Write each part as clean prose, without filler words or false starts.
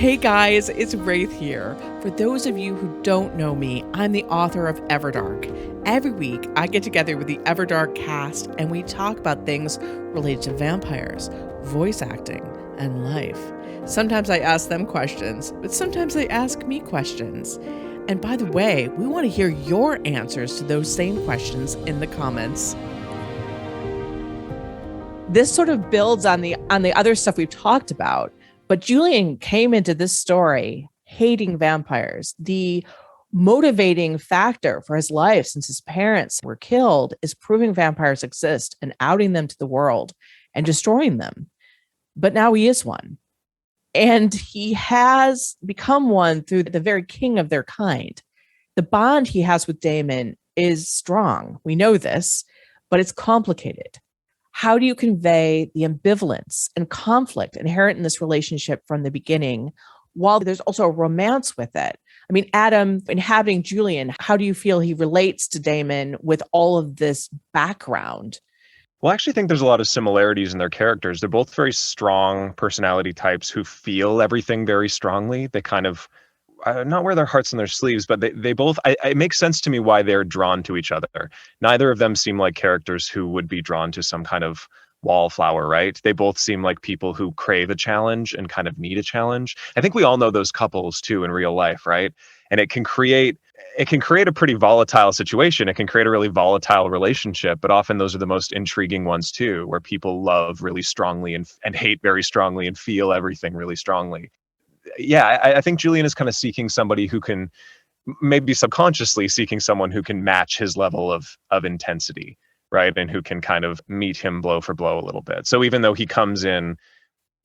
Hey guys, it's Raythe here. For those of you who don't know me, I'm the author of Everdark. Every week, I get together with the Everdark cast and we talk about things related to vampires, voice acting, and life. Sometimes I ask them questions, but sometimes they ask me questions. And by the way, we want to hear your answers to those same questions in the comments. This sort of builds on the other stuff we've talked about. But Julian came into this story hating vampires. The motivating factor for his life since his parents were killed is proving vampires exist and outing them to the world and destroying them. But now he is one. And he has become one through the very king of their kind. The bond he has with Daemon is strong. We know this, but it's complicated. How do you convey the ambivalence and conflict inherent in this relationship from the beginning, while there's also a romance with it? I mean, Adam, inhabiting Julian, how do you feel he relates to Daemon with all of this background? Well, I actually think there's a lot of similarities in their characters. They're both very strong personality types who feel everything very strongly. They kind of not wear their hearts on their sleeves, but they both, it makes sense to me why they're drawn to each other. Neither of them seem like characters who would be drawn to some kind of wallflower, right? They both seem like people who crave a challenge and kind of need a challenge. I think we all know those couples too in real life, right? And it can create a pretty volatile situation. It can create a really volatile relationship, but often those are the most intriguing ones too, where people love really strongly and hate very strongly and feel everything really strongly. Yeah, I think Julian is kind of seeking somebody who can, maybe subconsciously seeking someone who can match his level of intensity, right? And who can kind of meet him blow for blow a little bit. So even though he comes in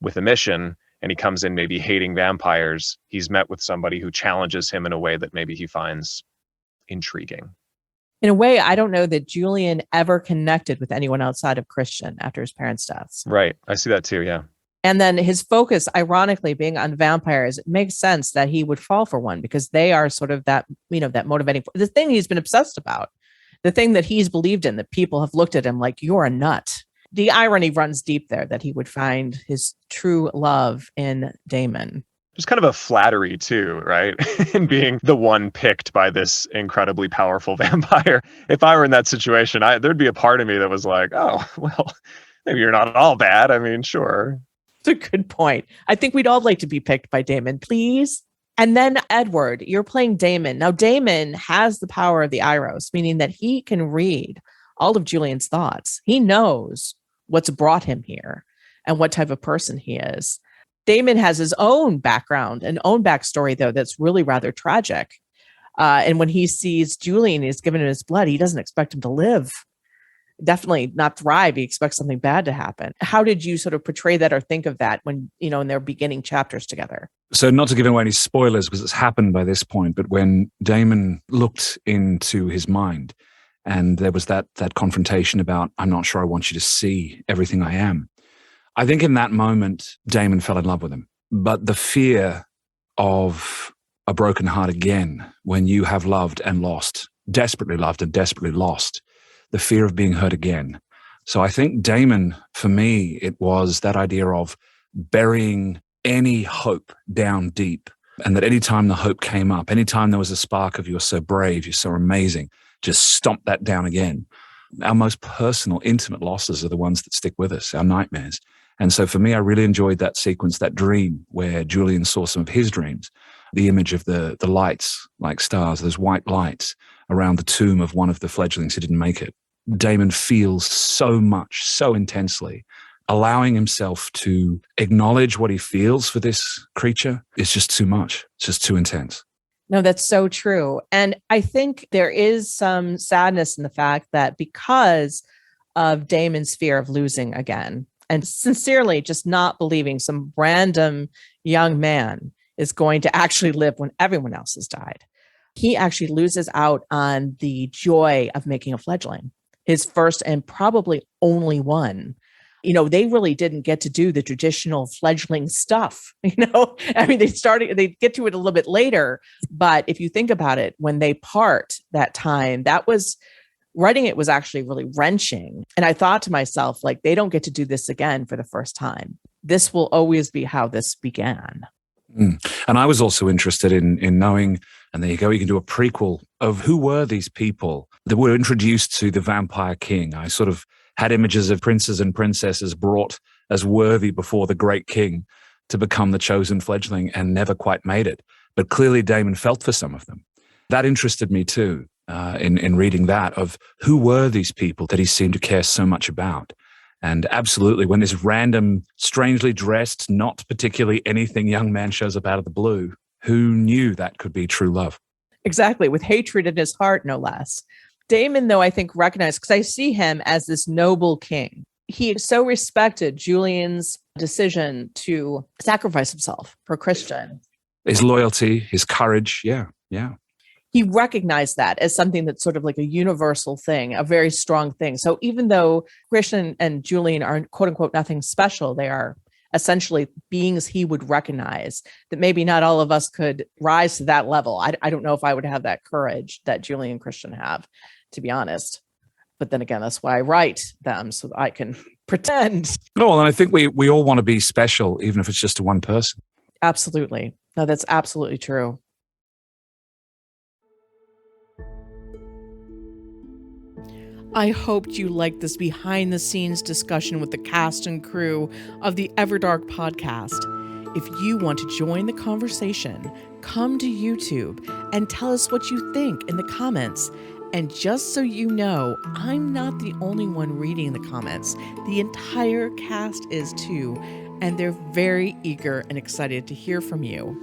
with a mission and he comes in maybe hating vampires, he's met with somebody who challenges him in a way that maybe he finds intriguing. In a way, I don't know that Julian ever connected with anyone outside of Christian after his parents' deaths. Right. I see that too, yeah. And then his focus, ironically, being on vampires, it makes sense that he would fall for one because they are sort of that, that motivating, the thing he's been obsessed about, the thing that he's believed in, that people have looked at him like, you're a nut. The irony runs deep there that he would find his true love in Daemon. There's kind of a flattery too, right? In being the one picked by this incredibly powerful vampire. If I were in that situation, there'd be a part of me that was like, oh, well, maybe you're not all bad. I mean, sure. It's a good point. I think we'd all like to be picked by Daemon, please. And then Edward, you're playing Daemon. Now, Daemon has the power of the Iros, meaning that he can read all of Julian's thoughts. He knows what's brought him here and what type of person he is. Daemon has his own background and own backstory, though, that's really rather tragic. And when he sees Julian, he's given him his blood, he doesn't expect him to live. Definitely not thrive. He expects something bad to happen. How did you sort of portray that or think of that when, in their beginning chapters together? So not to give away any spoilers because it's happened by this point, but when Daemon looked into his mind and there was that confrontation about, I'm not sure I want you to see everything I am. I think in that moment, Daemon fell in love with him. But the fear of a broken heart again, when you have loved and lost, desperately loved and desperately lost, the fear of being hurt again. So I think Daemon, for me, it was that idea of burying any hope down deep. And that anytime the hope came up, anytime there was a spark of you're so brave, you're so amazing, just stomp that down again. Our most personal, intimate losses are the ones that stick with us, our nightmares. And so for me, I really enjoyed that sequence, that dream where Julian saw some of his dreams, the image of the lights like stars, those white lights around the tomb of one of the fledglings who didn't make it. Daemon feels so much, so intensely. Allowing himself to acknowledge what he feels for this creature is just too much. It's just too intense. No, that's so true. And I think there is some sadness in the fact that because of Daemon's fear of losing again, and sincerely just not believing some random young man is going to actually live when everyone else has died, he actually loses out on the joy of making a fledgling, his first and probably only one. They really didn't get to do the traditional fledgling stuff. I mean, they get to it a little bit later, but if you think about it, when they part that time, writing it was actually really wrenching. And I thought to myself, like, they don't get to do this again for the first time. This will always be how this began. And I was also interested in knowing, and there you go, you can do a prequel of who were these people that were introduced to the Vampire King. I sort of had images of princes and princesses brought as worthy before the great king to become the chosen fledgling and never quite made it. But clearly Daemon felt for some of them. That interested me too, in reading that, of who were these people that he seemed to care so much about. And absolutely, when this random, strangely dressed, not particularly anything young man shows up out of the blue, who knew that could be true love? Exactly, with hatred in his heart, no less. Daemon, though, I think recognized, because I see him as this noble king. He so respected Julian's decision to sacrifice himself for Christian. His loyalty, his courage. Yeah. He recognized that as something that's sort of like a universal thing, a very strong thing. So even though Christian and Julian are quote unquote nothing special, they are essentially beings he would recognize, that maybe not all of us could rise to that level. I don't know if I would have that courage that Julian and Christian have, to be honest. But then again, that's why I write them, so that I can pretend. No, and I think we all want to be special, even if it's just to one person. Absolutely. No, that's absolutely true. I hoped you liked this behind the scenes discussion with the cast and crew of the Everdark podcast. If you want to join the conversation, come to YouTube and tell us what you think in the comments. And just so you know, I'm not the only one reading the comments. The entire cast is too, and they're very eager and excited to hear from you.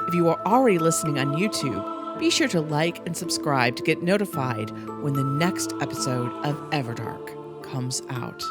If you are already listening on YouTube, be sure to like and subscribe to get notified when the next episode of Everdark comes out.